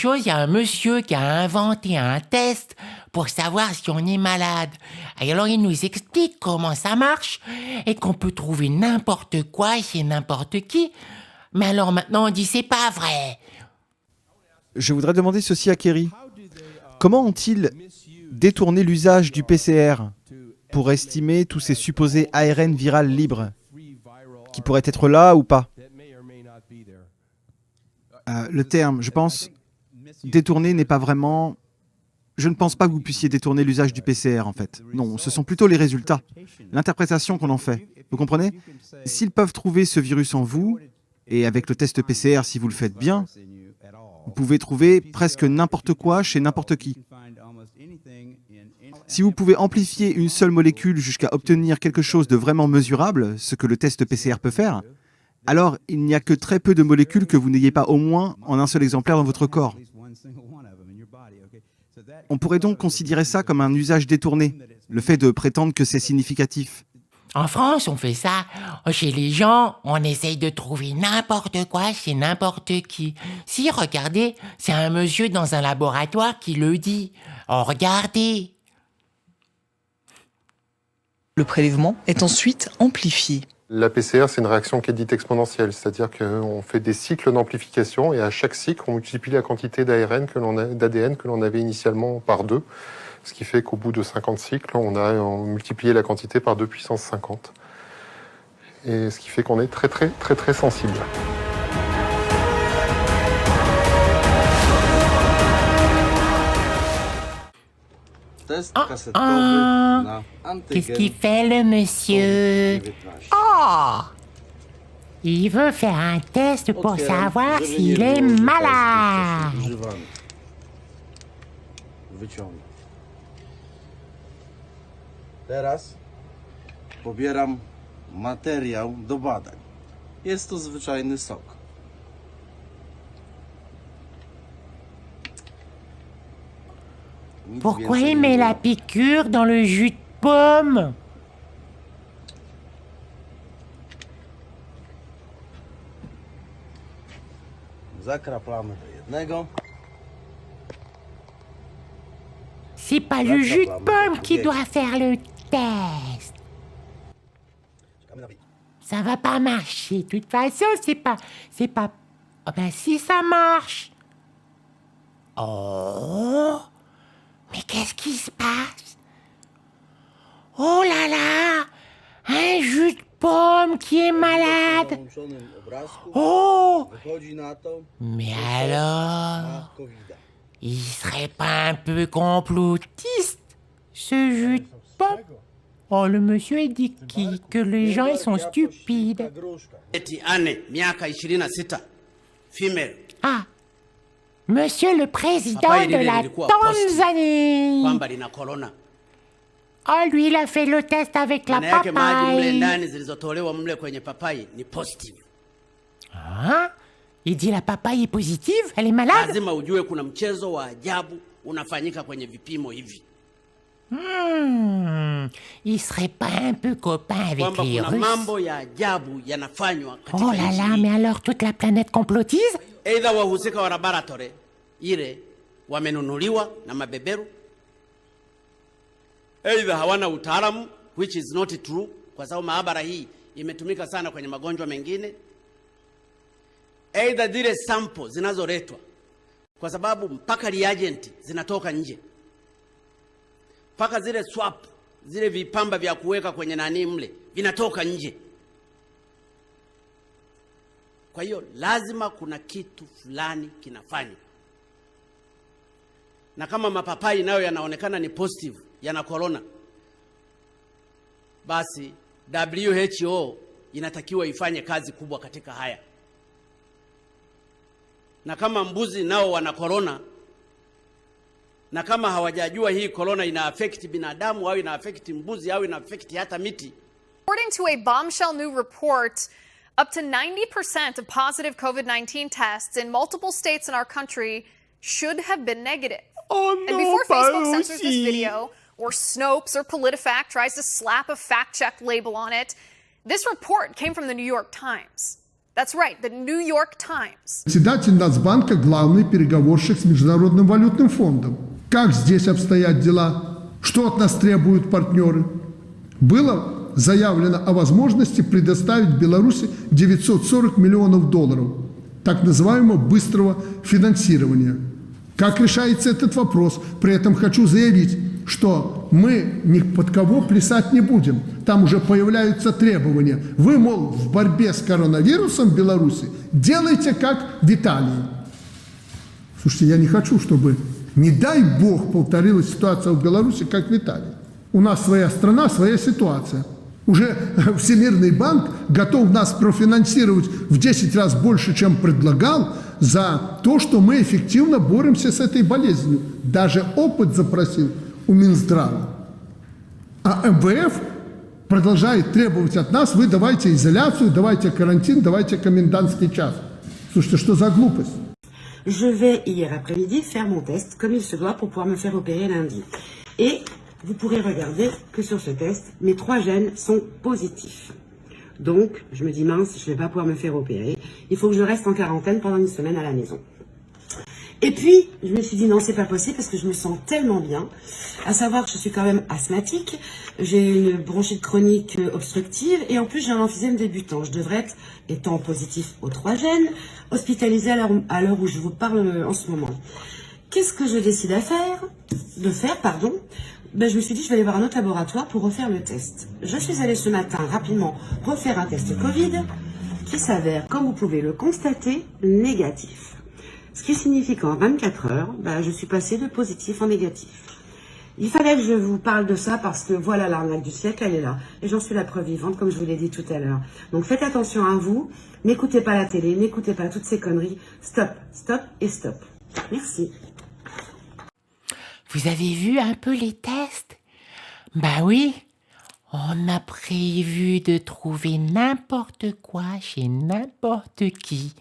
chose, il y a un monsieur qui a inventé un test pour savoir si on est malade. Et alors il nous explique comment ça marche et qu'on peut trouver n'importe quoi chez n'importe qui. Mais alors maintenant on dit c'est pas vrai. Je voudrais demander ceci à Kerry. Comment ont-ils détourné l'usage du PCR pour estimer tous ces supposés ARN viral libres qui pourraient être là ou pas? Le terme, je pense, détourner n'est pas vraiment... Je ne pense pas que vous puissiez détourner l'usage du PCR, en fait. Non, ce sont plutôt les résultats, l'interprétation qu'on en fait. Vous comprenez? S'ils peuvent trouver ce virus en vous, et avec le test PCR, si vous le faites bien, vous pouvez trouver presque n'importe quoi chez n'importe qui. Si vous pouvez amplifier une seule molécule jusqu'à obtenir quelque chose de vraiment mesurable, ce que le test PCR peut faire, alors il n'y a que très peu de molécules que vous n'ayez pas au moins en un seul exemplaire dans votre corps. On pourrait donc considérer ça comme un usage détourné, le fait de prétendre que c'est significatif. En France, on fait ça. Chez les gens, on essaye de trouver n'importe quoi chez n'importe qui. Si, regardez, c'est un monsieur dans un laboratoire qui le dit. Oh, regardez. Le prélèvement est ensuite amplifié. La PCR, c'est une réaction qui est dite exponentielle, c'est-à-dire qu'on fait des cycles d'amplification et à chaque cycle, on multiplie la quantité d'ADN que l'on avait initialement par 2, ce qui fait qu'au bout de 50 cycles, on a multiplié la quantité par 2 puissance 50. Et ce qui fait qu'on est très très très très sensible. Qu'est-ce qu'il fait le monsieur? Oh! Il veut faire un test pour savoir s'il est malade. Teraz pobieram materiał do badań. Jest to zwyczajny sok. Pourquoi il met la piqûre dans le jus de pomme? Zakraplamy do jednego. C'est pas le jus de pomme qui doit faire le test. Ça va pas marcher. De toute façon, c'est pas... Oh ben si, ça marche. Oh... Mais qu'est-ce qui se passe? Oh là là! Un jus de pomme qui est malade! Oh! Mais alors? Il serait pas un peu complotiste, ce jus de pomme? Oh, le monsieur il dit que les gens ils sont stupides. Ah! Monsieur le président de la Tanzanie. Oh, lui, il a fait le test avec la papaye. Hein? Il dit la papaye est positive? Elle est malade? Il serait pas un peu copain avec les Russes? Oh là là, mais alors toute la planète complotise? Aidha wahusika wa laboratory ile wamenunuliwa na mabeberu, aidha hawana utaalamu, which is not true, kwa sababu maabara hii imetumika sana kwenye magonjwa mengine. Aidha zile sample zinazoletwa, kwa sababu mpaka reagent zinatoka nje, mpaka zile swap, zile vipamba vya kuweka kwenye nani mle vinatoka nje. Kwa hiyo lazima kuna kitu fulani kinafanywa. Na kama mapapai nayo yanaonekana ni positive, yana corona, basi WHO inatakiwa ifanye kazi kubwa katika haya. Na kama mbuzi nao wana corona, na kama hawajajua hii corona ina affect binadamu au ina affect mbuzi au ina affect hata miti. According to a bombshell new report, up to 90% of positive COVID-19 tests in multiple states in our country should have been negative. Oh no, and before Facebook censors this video, or Snopes or PolitiFact tries to slap a fact-check label on it, this report came from the New York Times. That's right, the New York Times. Председатель Нацбанка – главный переговорщик с Международным валютным фондом. Как здесь обстоят дела? Что от нас требуют партнеры? Было заявлено о возможности предоставить Беларуси 940 миллионов долларов так называемого быстрого финансирования. Как решается этот вопрос? При этом хочу заявить, что мы ни под кого плясать не будем. Там уже появляются требования. Вы, мол, в борьбе с коронавирусом в Беларуси делайте как в Италии. Слушайте, я не хочу, чтобы, не дай бог, повторилась ситуация в Беларуси, как в Италии. У нас своя страна, своя ситуация. Уже Всемирный банк готов нас профинансировать в 10 раз больше, чем предлагал, за то, что мы эффективно боремся с этой болезнью. Даже опыт запросил у Минздрава. А МВФ продолжает требовать от нас: вы давайте изоляцию, давайте карантин, давайте комендантский час. Слушайте, что за глупость? Je vais hier après-midi faire mon test comme il se doit pour pouvoir me faire opérer lundi. Et vous pourrez regarder que sur ce test, mes 3 gènes sont positifs. Donc, je me dis mince, je ne vais pas pouvoir me faire opérer. Il faut que je reste en quarantaine pendant une semaine à la maison. Et puis, je me suis dit non, c'est pas possible parce que je me sens tellement bien. À savoir que je suis quand même asthmatique, j'ai une bronchite chronique obstructive et en plus j'ai un emphysème débutant. Je devrais être, étant positif aux 3 gènes, hospitalisée à l'heure où je vous parle en ce moment. Qu'est-ce que je décide de faire, ben, je me suis dit je vais aller voir un autre laboratoire pour refaire le test. Je suis allée ce matin rapidement refaire un test Covid qui s'avère, comme vous pouvez le constater, négatif. Ce qui signifie qu'en 24 heures, ben, je suis passée de positif en négatif. Il fallait que je vous parle de ça parce que voilà, l'arnaque du siècle, elle est là. Et j'en suis la preuve vivante, comme je vous l'ai dit tout à l'heure. Donc faites attention à vous, n'écoutez pas la télé, n'écoutez pas toutes ces conneries. Stop, stop et stop. Merci. Vous avez vu un peu les tests? Bah oui, on a prévu de trouver n'importe quoi chez n'importe qui.